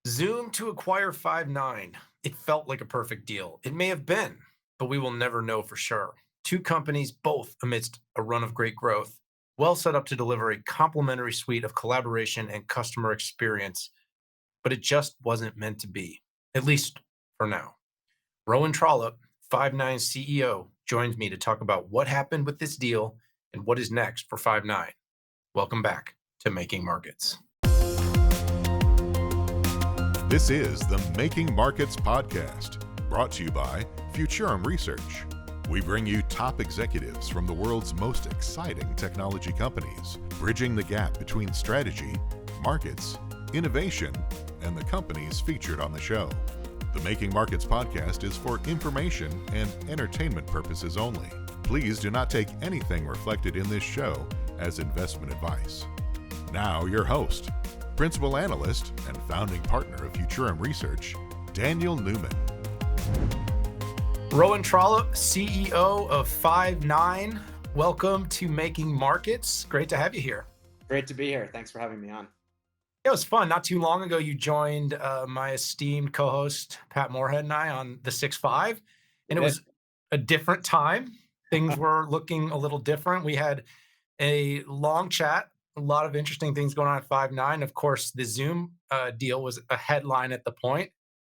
Zoom to acquire Five9. It felt like a perfect deal. It may have been, but we will never know for sure. Two companies, both amidst a run of great growth, well set up to deliver a complementary suite of collaboration and customer experience, but it just wasn't meant to be, at least for now. Rowan Trollope, Five9 CEO, joins me to talk about what happened with this deal and what is next for Five9. Welcome back to Making Markets. This is the Making Markets podcast, brought to you by Futurum Research. We bring you top executives from the world's most exciting technology companies, bridging the gap between strategy, markets, innovation, and the companies featured on the show. The Making Markets podcast is for information and entertainment purposes only. Please do not take anything reflected in this show as investment advice. Now, your host, Principal Analyst and founding partner of Futurum Research, Daniel Newman. Rowan Trollope, CEO of Five9. Welcome to Making Markets. Great to have you here. Great to be here. Thanks for having me on. It was fun. Not too long ago, you joined my esteemed co-host, Pat Moorhead, and I on the 6-5, and it was a different time. Things were looking a little different. We had a long chat, a lot of interesting things going on at Five9. Of course, the Zoom deal was a headline at the point.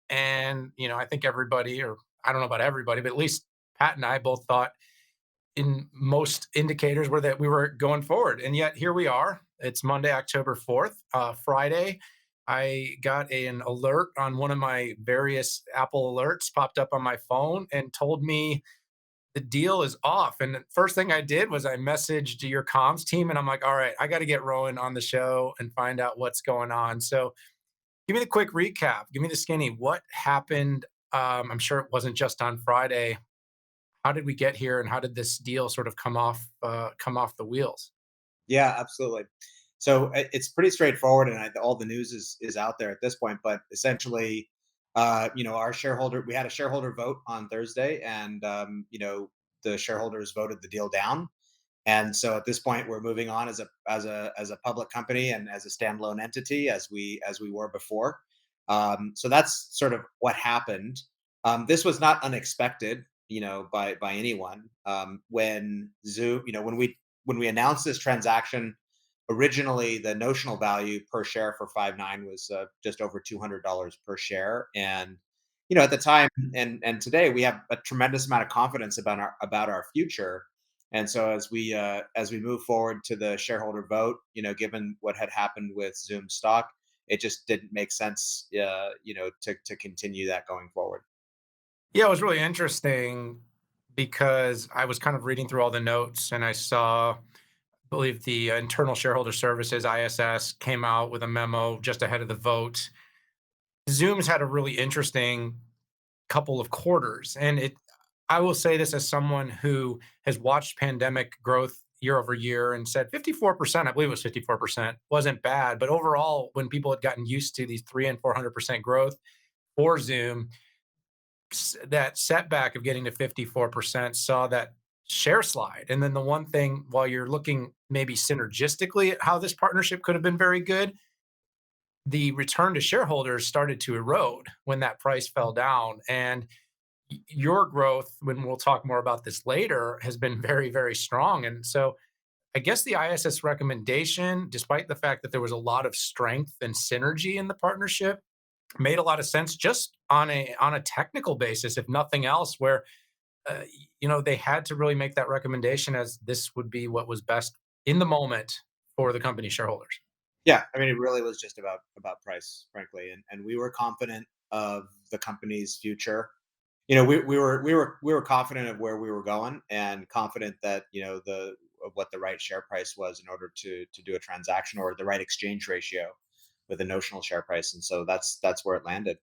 And, I think everybody, or I don't know about everybody, but at least Pat and I both thought in most indicators were that we were going forward. And yet here we are. It's Monday, October 4th. Friday, I got an alert on one of my various Apple alerts popped up on my phone and told me the deal is off. And the first thing I did was I messaged your comms team and I'm like, all right, I got to get Rowan on the show and find out what's going on. So give me the quick recap. Give me the skinny. What happened? I'm sure it wasn't just on Friday. How did we get here and how did this deal sort of come off the wheels? Yeah, absolutely. So it's pretty straightforward, and all the news is out there at this point. But essentially, our shareholder, we had a shareholder vote on Thursday, and the shareholders voted the deal down. And so at this point, we're moving on as a public company and as a standalone entity as we were before. So that's sort of what happened. This was not unexpected, by anyone. When Zoom, when we announced this transaction, originally the notional value per share for Five9 was just over $200 per share, and at the time and today we have a tremendous amount of confidence about our future. And so as we move forward to the shareholder vote, given what had happened with Zoom stock, it just didn't make sense, to continue that going forward. Yeah, it was really interesting because I was kind of reading through all the notes and I saw, I believe the Internal Shareholder Services, ISS, came out with a memo just ahead of the vote. Zoom's had a really interesting couple of quarters. And I will say this as someone who has watched pandemic growth year over year and said 54%, I believe it was 54%, wasn't bad. But overall, when people had gotten used to these 300 and 400% growth for Zoom, that setback of getting to 54% saw that share slide. And then the one thing, while you're looking maybe synergistically at how this partnership could have been very good, the return to shareholders started to erode when that price fell down. And your growth, when we'll talk more about this later, has been very, very strong. And so I guess the ISS recommendation, despite the fact that there was a lot of strength and synergy in the partnership, made a lot of sense just on a technical basis, if nothing else, where they had to really make that recommendation as this would be what was best in the moment for the company shareholders. Yeah, I mean, it really was just about price, frankly, and we were confident of the company's future. We were confident of where we were going and confident that the of what the right share price was in order to do a transaction, or the right exchange ratio with a notional share price, and so that's where it landed.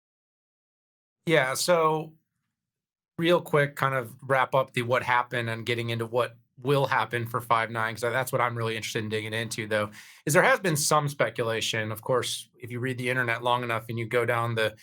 Yeah. So real quick, kind of wrap up the what happened and getting into what will happen for Five9, because that's what I'm really interested in digging into, though, is there has been some speculation. Of course, if you read the internet long enough and you go down the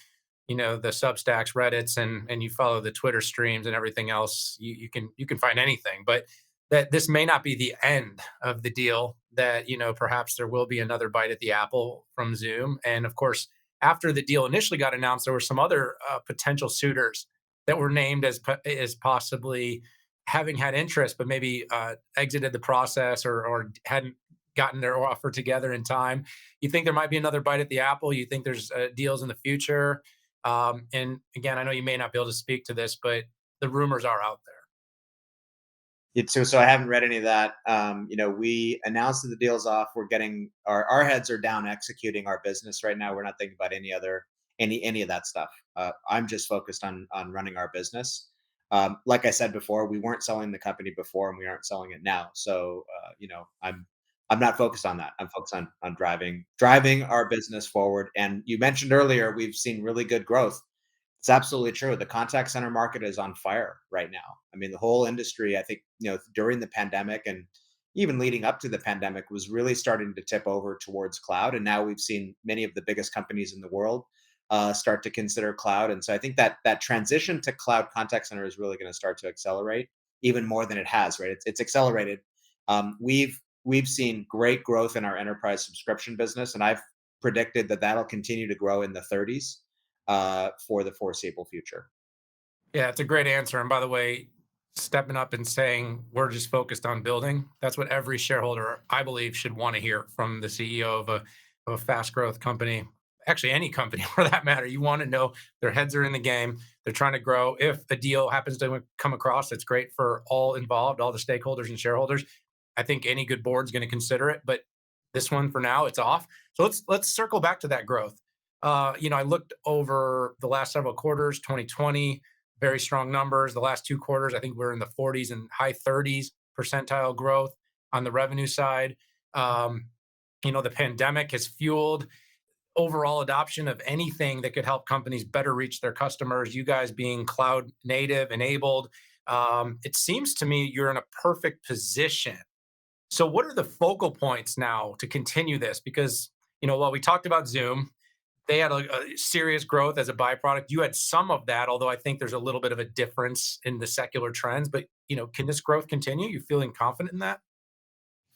Substacks, Reddits, and you follow the Twitter streams and everything else, you can find anything. But that this may not be the end of the deal, that perhaps there will be another bite at the apple from Zoom. And of course, after the deal initially got announced, there were some other potential suitors that were named as possibly having had interest, but maybe exited the process or hadn't gotten their offer together in time. You think there might be another bite at the apple? You think there's deals in the future? And again, I know you may not be able to speak to this, but the rumors are out there. So I haven't read any of that. We announced that the deal's off. We're getting our heads are down executing our business right now. We're not thinking about any of that stuff. I'm just focused on running our business. Like I said before, we weren't selling the company before, and we aren't selling it now. So I'm not focused on that. I'm focused on driving our business forward. And you mentioned earlier we've seen really good growth. It's absolutely true. The contact center market is on fire right now. I mean, the whole industry, I think, during the pandemic and even leading up to the pandemic was really starting to tip over towards cloud. And now we've seen many of the biggest companies in the world start to consider cloud. And so I think that transition to cloud contact center is really going to start to accelerate even more than it has, right? It's accelerated. We've seen great growth in our enterprise subscription business, and I've predicted that that'll continue to grow in the 30s for the foreseeable future. Yeah, it's a great answer. And by the way, stepping up and saying we're just focused on building, that's what every shareholder, I believe, should want to hear from the CEO of a fast growth company. Actually, any company for that matter. You want to know their heads are in the game. They're trying to grow. If a deal happens to come across that's great for all involved, all the stakeholders and shareholders, I think any good board's going to consider it. But this one for now, it's off. So let's circle back to that growth. I looked over the last several quarters, 2020, very strong numbers. The last two quarters, I think we're in the 40s and high 30s percentile growth on the revenue side. Um, the pandemic has fueled overall adoption of anything that could help companies better reach their customers. You guys being cloud native enabled, it seems to me you're in a perfect position. So, what are the focal points now to continue this? Because while we talked about Zoom, they had a serious growth as a byproduct. You had some of that, although I think there's a little bit of a difference in the secular trends. But can this growth continue? You feeling confident in that?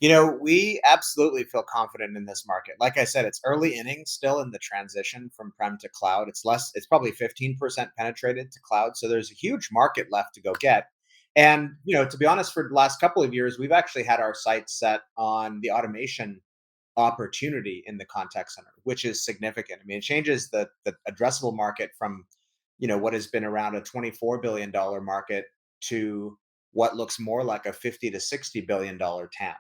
We absolutely feel confident in this market. Like I said, it's early innings still in the transition from prem to cloud. It's probably 15% penetrated to cloud. So there's a huge market left to go get. And, to be honest, for the last couple of years, we've actually had our sights set on the automation opportunity in the contact center, which is significant. I mean, it changes the addressable market from, what has been around a $24 billion market to what looks more like a 50 to $60 billion TAM.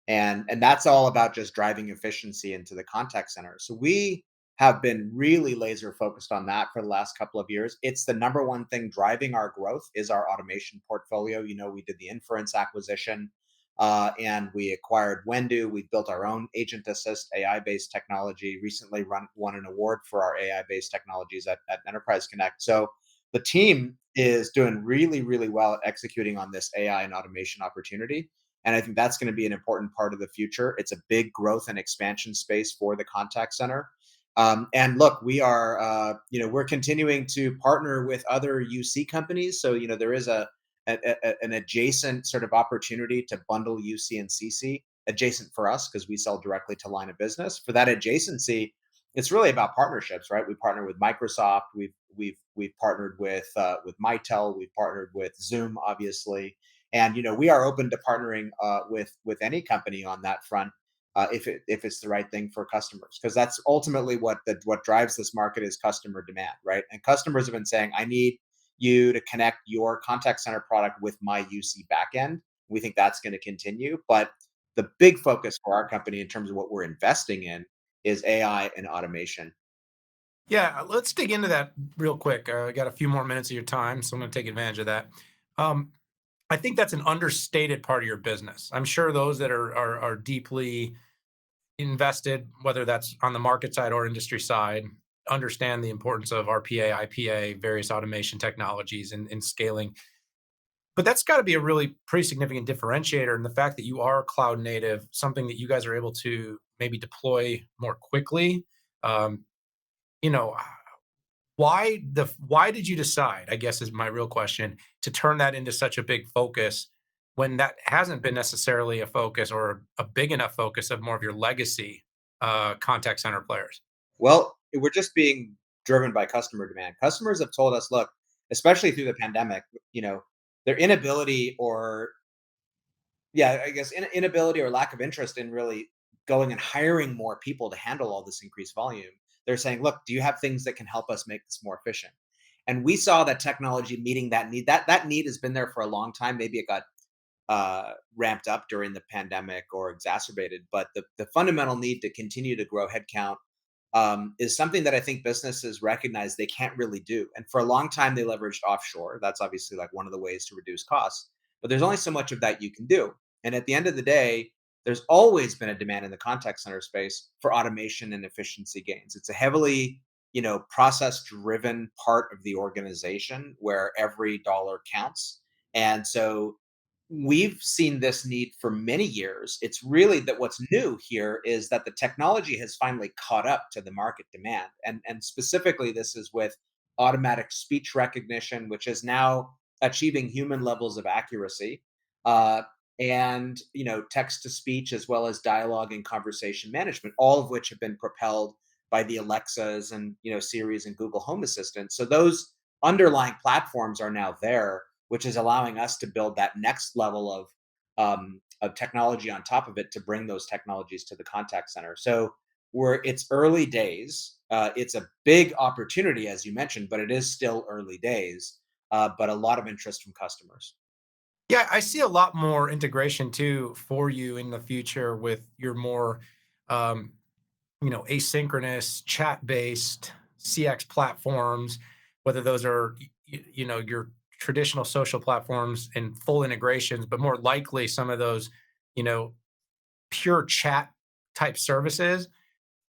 And that's all about just driving efficiency into the contact center. So we have been really laser focused on that for the last couple of years. It's the number one thing driving our growth is our automation portfolio. We did the Inference acquisition, and we acquired Wendu. We built our own agent assist AI-based technology. Recently won an award for our AI-based technologies at Enterprise Connect. So the team is doing really, really well at executing on this AI and automation opportunity. And I think that's going to be an important part of the future. It's a big growth and expansion space for the contact center. And look, we're continuing to partner with other UC companies. So, there is an adjacent sort of opportunity to bundle UC and CC adjacent for us because we sell directly to line of business. For that adjacency, it's really about partnerships, right? We partner with Microsoft. We've partnered with Mitel. We've partnered with Zoom, obviously. And we are open to partnering with any company on that front if it's the right thing for customers, because that's ultimately what drives this market is customer demand, right? And customers have been saying, "I need you to connect your contact center product with my UC backend." We think that's going to continue, but the big focus for our company in terms of what we're investing in is AI and automation. Yeah, let's dig into that real quick. I got a few more minutes of your time, so I'm going to take advantage of that. Um, I think that's an understated part of your business. I'm sure those that are deeply invested, whether that's on the market side or industry side, understand the importance of RPA, IPA, various automation technologies and scaling. But that's got to be a really pretty significant differentiator in the fact that you are cloud native, something that you guys are able to maybe deploy more quickly. Um, you know, why did you decide, I guess is my real question, to turn that into such a big focus when that hasn't been necessarily a focus or a big enough focus of more of your legacy contact center players? Well, we're just being driven by customer demand. Customers have told us, look, especially through the pandemic, their inability or yeah, I guess inability or lack of interest in really going and hiring more people to handle all this increased volume. They're saying, look, do you have things that can help us make this more efficient? And we saw that technology meeting that need. That need has been there for a long time. Maybe it got ramped up during the pandemic or exacerbated, but the fundamental need to continue to grow headcount is something that I think businesses recognize they can't really do. And for a long time, they leveraged offshore. That's obviously like one of the ways to reduce costs. But there's only so much of that you can do. And at the end of the day, there's always been a demand in the contact center space for automation and efficiency gains. It's a heavily, process driven part of the organization where every dollar counts. And so we've seen this need for many years. It's really that what's new here is that the technology has finally caught up to the market demand. And specifically this is with automatic speech recognition, which is now achieving human levels of accuracy. Uh, and text to speech as well as dialogue and conversation management, all of which have been propelled by the Alexas and Series and Google Home Assistant. So those underlying platforms are now there, which is allowing us to build that next level of technology on top of it to bring those technologies to the contact center. So it's early days. It's a big opportunity, as you mentioned, but it is still early days. But a lot of interest from customers. Yeah, I see a lot more integration too for you in the future with your more, um, asynchronous chat-based CX platforms, whether those are, your traditional social platforms and full integrations, but more likely some of those, you know, pure chat type services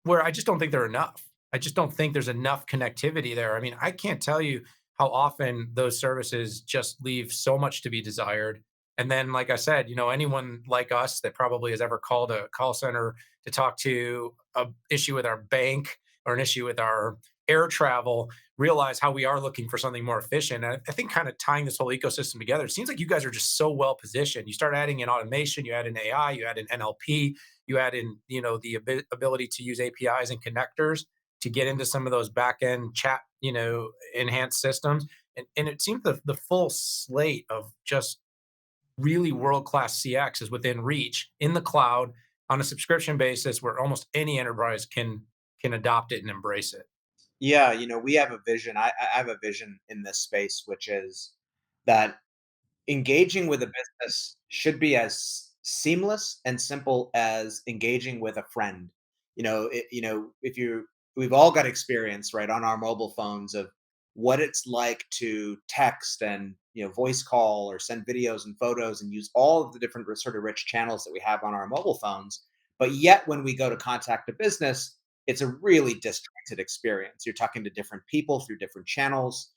where I just don't think they're enough. I just don't think there's enough connectivity there. I mean, I can't tell you how often those services just leave so much to be desired. And then, like I said, anyone like us that probably has ever called a call center to talk to a issue with our bank or an issue with our air travel realize how we are looking for something more efficient. And I think kind of tying this whole ecosystem together, it seems like you guys are just so well positioned. You start adding in automation, you add in AI, you add in NLP, you add in the ability to use APIs and connectors to get into some of those back end chat enhanced systems, and it seems the full slate of just really world class CX is within reach in the cloud on a subscription basis where almost any enterprise can adopt it and embrace it. Yeah, we have a vision. I have a vision in this space, which is that engaging with a business should be as seamless and simple as engaging with a friend. If we've all got experience, right, on our mobile phones of what it's like to text and, voice call or send videos and photos and use all of the different sort of rich channels that we have on our mobile phones. But yet when we go to contact a business, it's a really disjointed experience. You're talking to different people through different channels.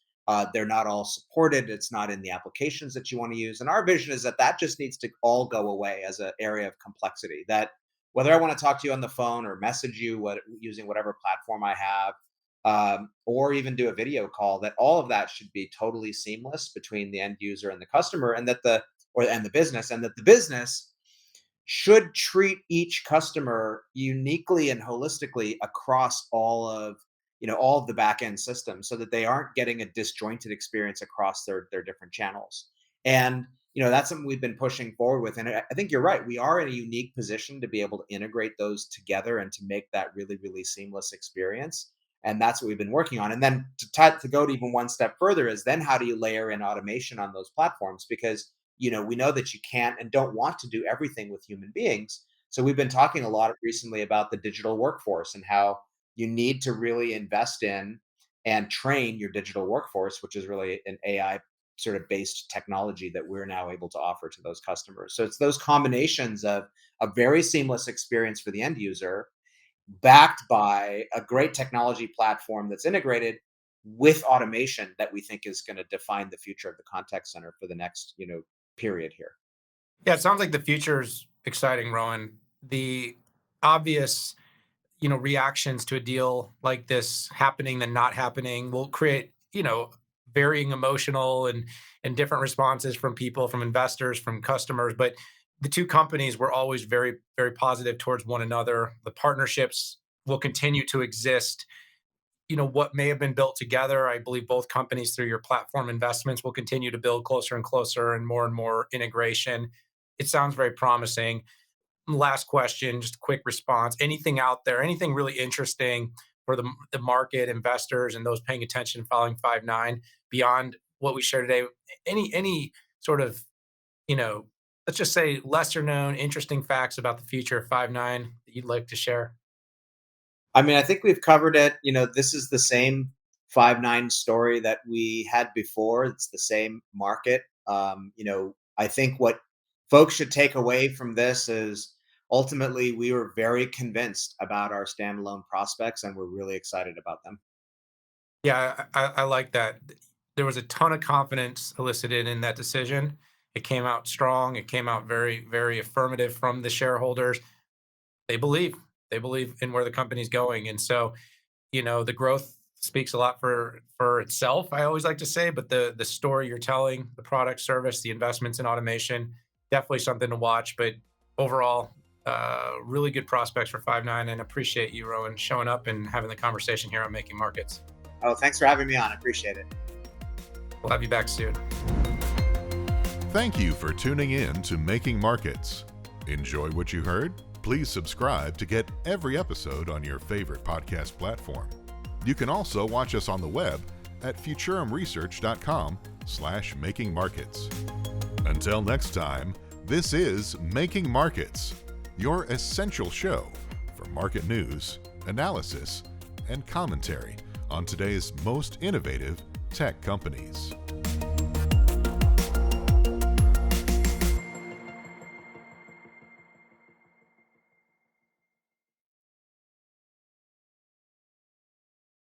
They're not all supported. It's not in the applications that you want to use. And our vision is that that just needs to all go away as an area of complexity. That whether I want to talk to you on the phone or message you using whatever platform I have, or even do a video call, that all of that should be totally seamless between the end user and the customer, and and the business, and that the business should treat each customer uniquely and holistically across all of the back end systems so that they aren't getting a disjointed experience across their different channels. And that's something we've been pushing forward with. And I think you're right, we are in a unique position to be able to integrate those together and to make that really really seamless experience. And that's what we've been working on. And then to go to even one step further is then how do you layer in automation on those platforms? Because we know that you can't and don't want to do everything with human beings. So we've been talking a lot recently about the digital workforce and how you need to really invest in and train your digital workforce, which is really an AI sort of based technology that we're now able to offer to those customers. So it's those combinations of a very seamless experience for the end user, backed by a great technology platform that's integrated with automation, that we think is going to define the future of the contact center for the next, period here. Yeah, it sounds like the future's exciting, Rowan. The obvious reactions to a deal like this happening than not happening will create, varying emotional and different responses from people, from investors, from customers. But the two companies were always very, very positive towards one another. The partnerships will continue to exist what may have been built together. I believe both companies, through your platform investments, will continue to build closer and closer and more integration. It sounds very promising. Last question, just a quick response. Anything out there, anything really interesting for the market, investors, and those paying attention following Five9 beyond what we shared today? Any sort of, you know, let's just say lesser known, interesting facts about the future of Five9 that you'd like to share? I mean, I think we've covered it. This is the same Five9 story that we had before. It's the same market. I think what folks should take away from this is ultimately we were very convinced about our standalone prospects and we're really excited about them. Yeah, I like that. There was a ton of confidence elicited in that decision. It came out strong. It came out very, very affirmative from the shareholders. They believe they believe in where the company's going, and so the growth speaks a lot for itself. I always like to say, but the story you're telling, the product, service, the investments in automation, definitely something to watch. But overall, really good prospects for Five9, and appreciate you, Rowan, showing up and having the conversation here on Making Markets. Oh, thanks for having me on. I appreciate it. We'll have you back soon. Thank you for tuning in to Making Markets. Enjoy what you heard? Please subscribe to get every episode on your favorite podcast platform. You can also watch us on the web at futurumresearch.com/makingmarkets. Until next time, this is Making Markets, your essential show for market news, analysis, and commentary on today's most innovative tech companies.